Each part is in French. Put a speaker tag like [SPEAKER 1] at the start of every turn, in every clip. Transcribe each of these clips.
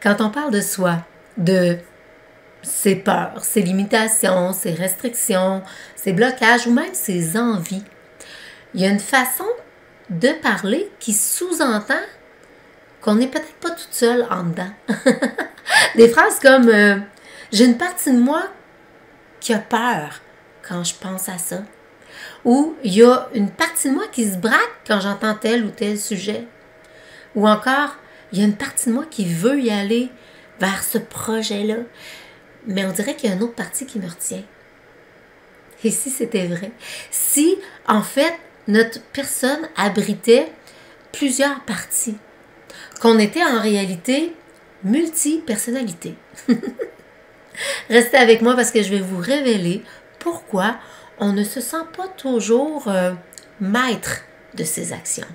[SPEAKER 1] Quand on parle de soi, de ses peurs, ses limitations, ses restrictions, ses blocages ou même ses envies, il y a une façon de parler qui sous-entend qu'on n'est peut-être pas toute seule en dedans. Des phrases comme j'ai une partie de moi qui a peur quand je pense à ça. Ou il y a une partie de moi qui se braque quand j'entends tel ou tel sujet. Ou encore, il y a une partie de moi qui veut y aller vers ce projet-là. Mais on dirait qu'il y a une autre partie qui me retient. Et si c'était vrai? Si, en fait, notre personne abritait plusieurs parties, qu'on était en réalité multi-personnalité. Restez avec moi parce que je vais vous révéler pourquoi on ne se sent pas toujours maître de ses actions.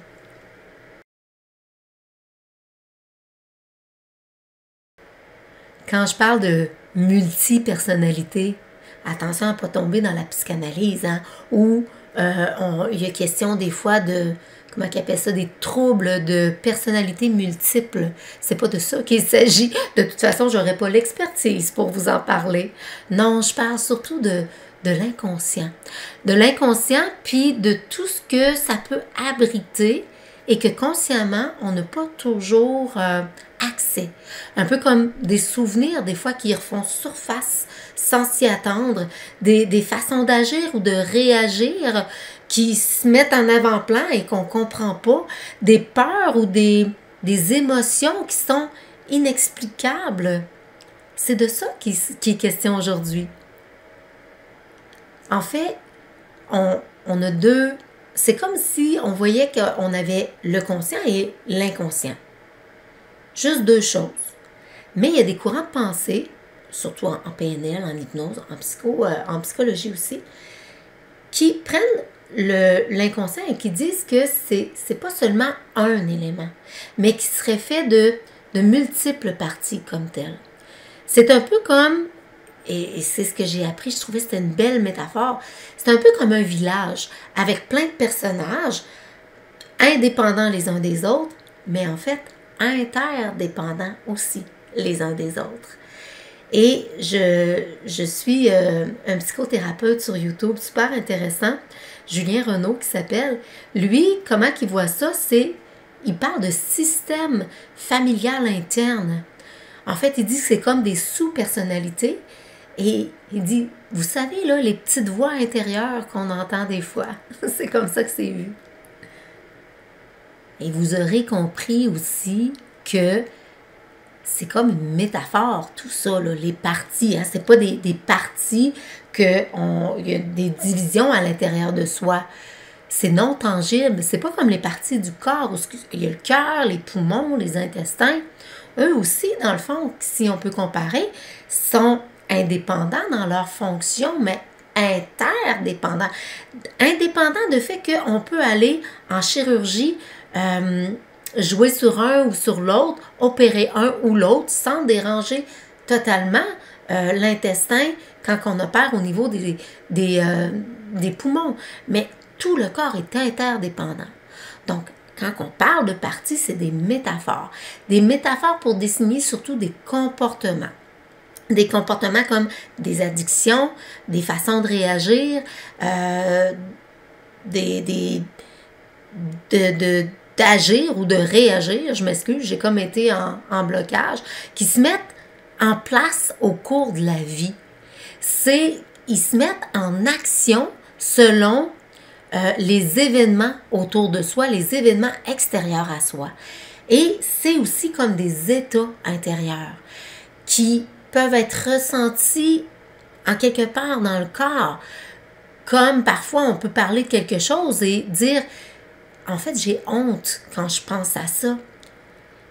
[SPEAKER 1] Quand je parle de multi-personnalité, attention à ne pas tomber dans la psychanalyse, hein, où il y a question des fois de, comment ils appellent ça, des troubles de personnalité multiples. C'est pas de ça qu'il s'agit. De toute façon, j'aurais pas l'expertise pour vous en parler. Non, je parle surtout de l'inconscient. De l'inconscient, puis de tout ce que ça peut abriter et que consciemment, on n'a pas toujours accès. Un peu comme des souvenirs, des fois, qui refont surface sans s'y attendre, des façons d'agir ou de réagir qui se mettent en avant-plan et qu'on ne comprend pas, des peurs ou des émotions qui sont inexplicables. C'est de ça qui est question aujourd'hui. En fait, on a deux... C'est comme si on voyait qu'on avait le conscient et l'inconscient. Juste deux choses. Mais il y a des courants de pensée, surtout en PNL, en hypnose, en psychologie aussi, qui prennent l'inconscient et qui disent que c'est pas seulement un élément, mais qui serait fait de multiples parties comme telles. C'est un peu comme, et c'est ce que j'ai appris, je trouvais que c'était une belle métaphore, c'est un peu comme un village avec plein de personnages indépendants les uns des autres, mais en fait interdépendants aussi les uns des autres. Et je suis un psychothérapeute sur YouTube super intéressant, Julien Renaud qui s'appelle. Lui, comment il voit ça, il parle de système familial interne. En fait, il dit que c'est comme des sous-personnalités. Et il dit, vous savez, là, les petites voix intérieures qu'on entend des fois, c'est comme ça que c'est vu. Et vous aurez compris aussi que c'est comme une métaphore, tout ça, là, les parties. Hein, c'est pas des parties il y a des divisions à l'intérieur de soi. C'est non tangible. C'est pas comme les parties du corps où il y a le cœur, les poumons, les intestins. Eux aussi, dans le fond, si on peut comparer, sont indépendants dans leur fonction, mais interdépendants. Indépendants de fait qu'on peut aller en chirurgie, jouer sur un ou sur l'autre, opérer un ou l'autre sans déranger totalement l'intestin quand on opère au niveau des poumons. Mais tout le corps est interdépendant. Donc, quand on parle de parties, c'est des métaphores. Des métaphores pour désigner surtout des comportements. Des comportements comme des addictions, des façons de réagir, d'agir ou de réagir, je m'excuse, j'ai comme été en blocage, qui se mettent en place au cours de la vie. Ils se mettent en action selon les événements autour de soi, les événements extérieurs à soi. Et c'est aussi comme des états intérieurs qui peuvent être ressentis en quelque part dans le corps. Comme parfois on peut parler de quelque chose et dire « En fait, j'ai honte quand je pense à ça. »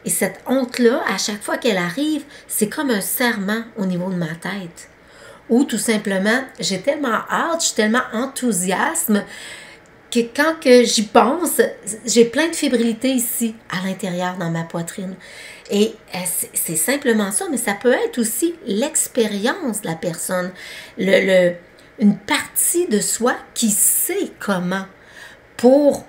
[SPEAKER 1] Et cette honte-là, à chaque fois qu'elle arrive, c'est comme un serrement au niveau de ma tête. Ou tout simplement, j'ai tellement hâte, je suis tellement enthousiaste que quand que j'y pense, j'ai plein de fébrilité ici, à l'intérieur, dans ma poitrine. Et c'est simplement ça, mais ça peut être aussi l'expérience de la personne, une partie de soi qui sait comment pour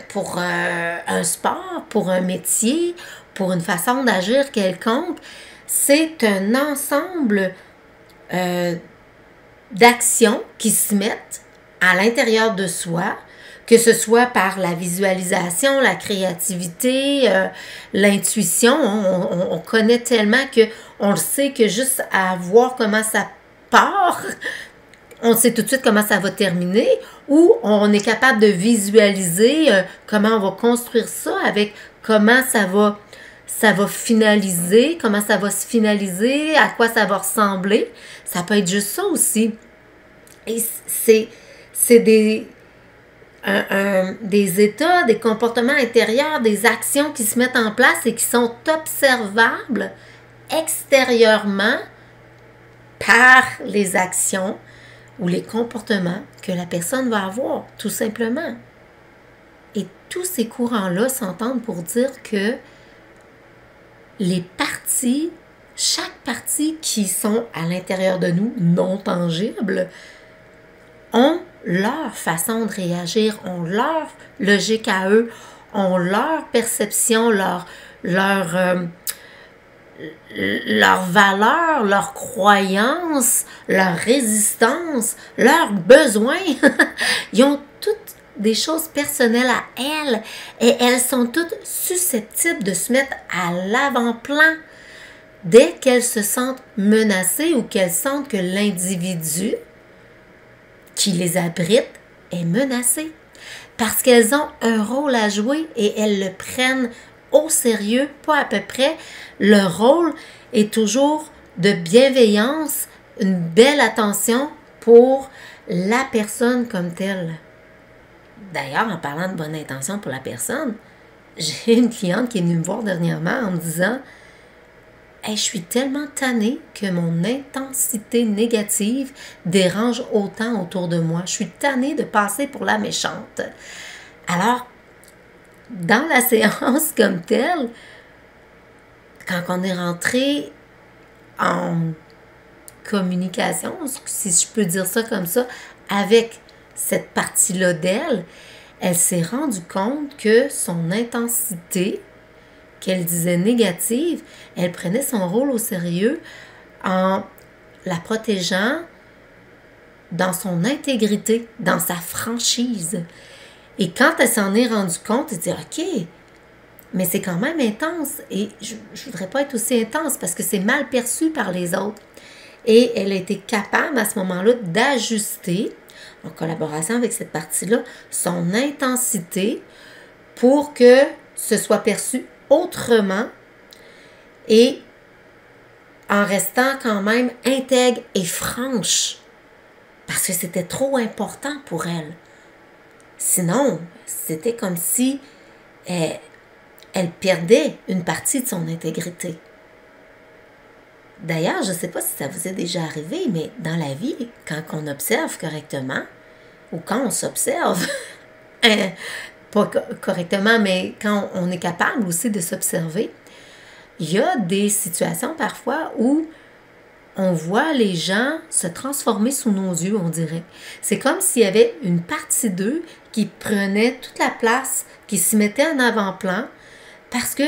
[SPEAKER 1] pour un sport, pour un métier, pour une façon d'agir quelconque. C'est un ensemble d'actions qui se mettent à l'intérieur de soi, que ce soit par la visualisation, la créativité, l'intuition. On connaît tellement qu'on le sait que juste à voir comment ça part, on sait tout de suite comment ça va terminer, ou on est capable de visualiser comment on va construire ça, avec comment ça va finaliser, comment ça va se finaliser, à quoi ça va ressembler. Ça peut être juste ça aussi. Et c'est des états, des comportements intérieurs, des actions qui se mettent en place et qui sont observables extérieurement par les actions ou les comportements que la personne va avoir, tout simplement. Et tous ces courants-là s'entendent pour dire que les parties, chaque partie qui sont à l'intérieur de nous, non tangibles, ont leur façon de réagir, ont leur logique à eux, ont leur perception, leur valeur, leurs croyances, leur résistance, leurs besoins. Ils ont toutes des choses personnelles à elles et elles sont toutes susceptibles de se mettre à l'avant-plan dès qu'elles se sentent menacées ou qu'elles sentent que l'individu qui les abrite est menacé. Parce qu'elles ont un rôle à jouer et elles le prennent au sérieux, pas à peu près. Le rôle est toujours de bienveillance, une belle attention pour la personne comme telle. D'ailleurs, en parlant de bonne intention pour la personne, j'ai une cliente qui est venue me voir dernièrement en me disant « Hey, je suis tellement tannée que mon intensité négative dérange autant autour de moi. Je suis tannée de passer pour la méchante. » Alors, dans la séance comme telle, quand on est rentré en communication, si je peux dire ça comme ça, avec cette partie-là d'elle, elle s'est rendue compte que son intensité, qu'elle disait négative, elle prenait son rôle au sérieux en la protégeant dans son intégrité, dans sa franchise. Et quand elle s'en est rendue compte, elle dit « OK, mais c'est quand même intense et je ne voudrais pas être aussi intense parce que c'est mal perçu par les autres. » Et elle a été capable à ce moment-là d'ajuster, en collaboration avec cette partie-là, son intensité pour que ce soit perçu autrement et en restant quand même intègre et franche parce que c'était trop important pour elle. Sinon, c'était comme si elle perdait une partie de son intégrité. D'ailleurs, je ne sais pas si ça vous est déjà arrivé, mais dans la vie, quand on observe correctement, ou quand on s'observe, pas correctement, mais quand on est capable aussi de s'observer, il y a des situations parfois où on voit les gens se transformer sous nos yeux, on dirait. C'est comme s'il y avait une partie d'eux qui prenait toute la place, qui se mettait en avant-plan, parce que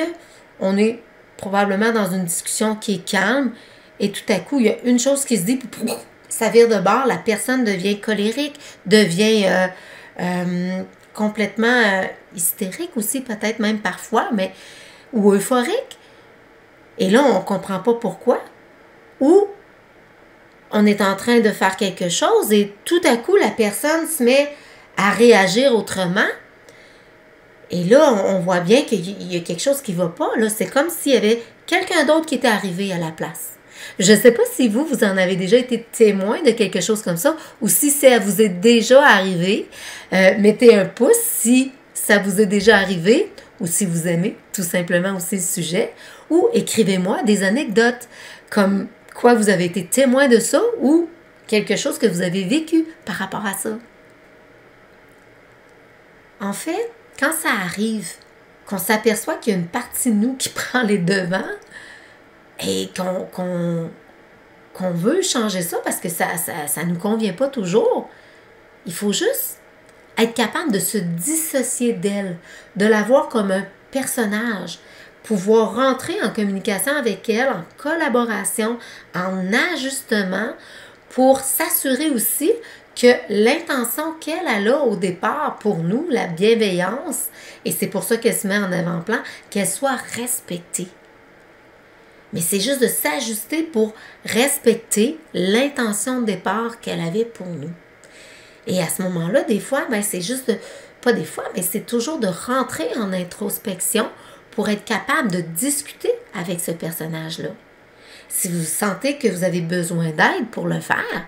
[SPEAKER 1] on est probablement dans une discussion qui est calme, et tout à coup, il y a une chose qui se dit, puis ça vire de bord, la personne devient colérique, devient complètement hystérique aussi, peut-être même parfois, mais ou euphorique. Et là, on ne comprend pas pourquoi. Ou on est en train de faire quelque chose et tout à coup, la personne se met à réagir autrement. Et là, on voit bien qu'il y a quelque chose qui ne va pas. Là, c'est comme s'il y avait quelqu'un d'autre qui était arrivé à la place. Je ne sais pas si vous en avez déjà été témoin de quelque chose comme ça ou si ça vous est déjà arrivé. Mettez un pouce si ça vous est déjà arrivé ou si vous aimez tout simplement aussi le sujet. Ou écrivez-moi des anecdotes comme quoi vous avez été témoin de ça ou quelque chose que vous avez vécu par rapport à ça. En fait, quand ça arrive, qu'on s'aperçoit qu'il y a une partie de nous qui prend les devants et qu'on veut changer ça parce que ça nous convient pas toujours, il faut juste être capable de se dissocier d'elle, de la voir comme un personnage, pouvoir rentrer en communication avec elle, en collaboration, en ajustement, pour s'assurer aussi que l'intention qu'elle a au départ pour nous, la bienveillance, et c'est pour ça qu'elle se met en avant-plan, qu'elle soit respectée. Mais c'est juste de s'ajuster pour respecter l'intention de départ qu'elle avait pour nous. Et à ce moment-là, des fois, c'est juste pas des fois, mais c'est toujours de rentrer en introspection pour être capable de discuter avec ce personnage-là. Si vous sentez que vous avez besoin d'aide pour le faire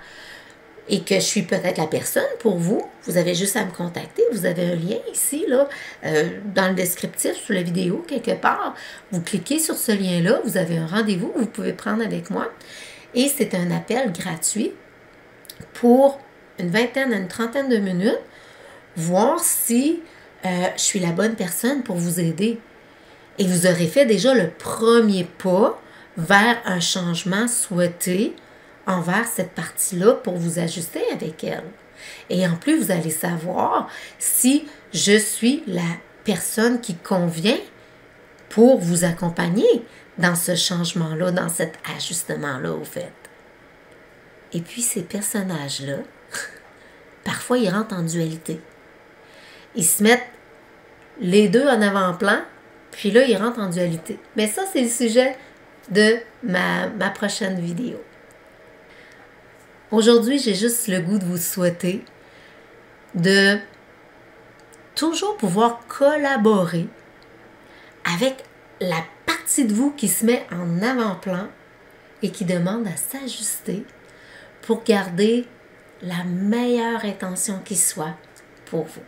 [SPEAKER 1] et que je suis peut-être la personne pour vous, vous avez juste à me contacter. Vous avez un lien ici, là, dans le descriptif, sous la vidéo, quelque part. Vous cliquez sur ce lien-là, vous avez un rendez-vous que vous pouvez prendre avec moi. Et c'est un appel gratuit pour une vingtaine à une trentaine de minutes, voir si je suis la bonne personne pour vous aider. Et vous aurez fait déjà le premier pas vers un changement souhaité envers cette partie-là pour vous ajuster avec elle. Et en plus, vous allez savoir si je suis la personne qui convient pour vous accompagner dans ce changement-là, dans cet ajustement-là, au fait. Et puis, ces personnages-là, parfois, ils rentrent en dualité. Ils se mettent les deux en avant-plan, puis là, ils rentrent en dualité. Mais ça, c'est le sujet de ma prochaine vidéo. Aujourd'hui, j'ai juste le goût de vous souhaiter de toujours pouvoir collaborer avec la partie de vous qui se met en avant-plan et qui demande à s'ajuster pour garder la meilleure intention qui soit pour vous.